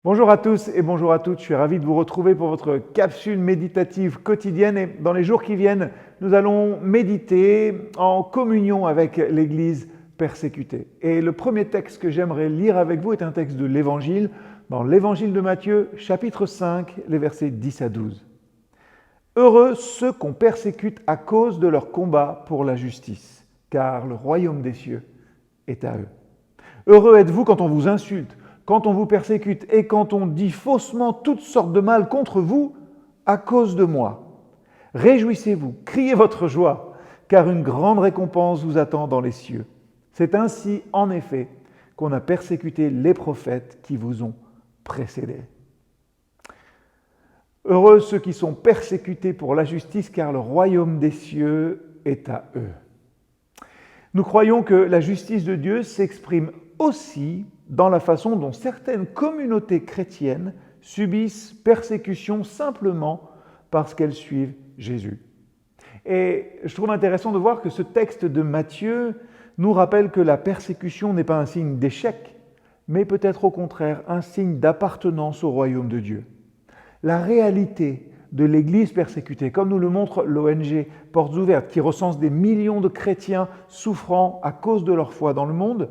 Bonjour à tous et bonjour à toutes, je suis ravi de vous retrouver pour votre capsule méditative quotidienne et dans les jours qui viennent, nous allons méditer en communion avec l'Église persécutée. Et le premier texte que j'aimerais lire avec vous est un texte de l'Évangile, dans l'Évangile de Matthieu, chapitre 5, les versets 10 à 12. Heureux ceux qu'on persécute à cause de leur combat pour la justice, car le royaume des cieux est à eux. Heureux êtes-vous quand on vous insulte, quand on vous persécute et quand on dit faussement toutes sortes de mal contre vous à cause de moi. Réjouissez-vous, criez votre joie, car une grande récompense vous attend dans les cieux. C'est ainsi, en effet, qu'on a persécuté les prophètes qui vous ont précédés. Heureux ceux qui sont persécutés pour la justice, car le royaume des cieux est à eux. Nous croyons que la justice de Dieu s'exprime aussi dans la façon dont certaines communautés chrétiennes subissent persécution simplement parce qu'elles suivent Jésus. Et je trouve intéressant de voir que ce texte de Matthieu nous rappelle que la persécution n'est pas un signe d'échec, mais peut-être au contraire un signe d'appartenance au royaume de Dieu. La réalité de l'Église persécutée, comme nous le montre l'ONG Portes Ouvertes, qui recense des millions de chrétiens souffrant à cause de leur foi dans le monde,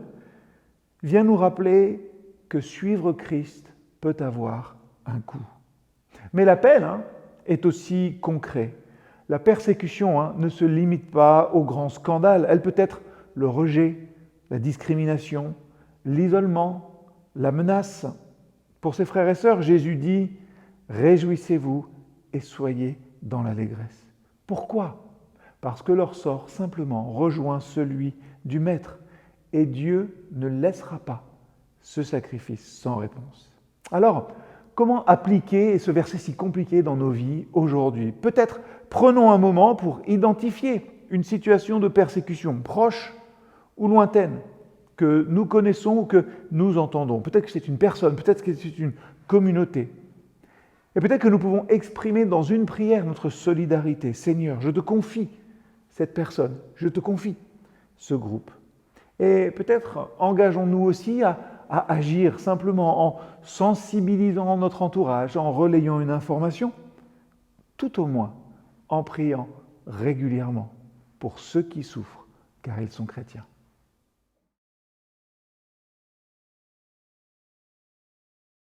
vient nous rappeler que suivre Christ peut avoir un coût. Mais l'appel est aussi concret. La persécution ne se limite pas aux grands scandales. Elle peut être le rejet, la discrimination, l'isolement, la menace. Pour ses frères et sœurs, Jésus dit « Réjouissez-vous et soyez dans l'allégresse ». Pourquoi ? Parce que leur sort simplement rejoint celui du Maître. Et Dieu ne laissera pas ce sacrifice sans réponse. Alors, comment appliquer ce verset si compliqué dans nos vies aujourd'hui ? Peut-être prenons un moment pour identifier une situation de persécution proche ou lointaine que nous connaissons ou que nous entendons. Peut-être que c'est une personne, peut-être que c'est une communauté. Et peut-être que nous pouvons exprimer dans une prière notre solidarité. Seigneur, je te confie cette personne, je te confie ce groupe. Et peut-être engageons-nous aussi à agir simplement en sensibilisant notre entourage, en relayant une information, tout au moins en priant régulièrement pour ceux qui souffrent, car ils sont chrétiens.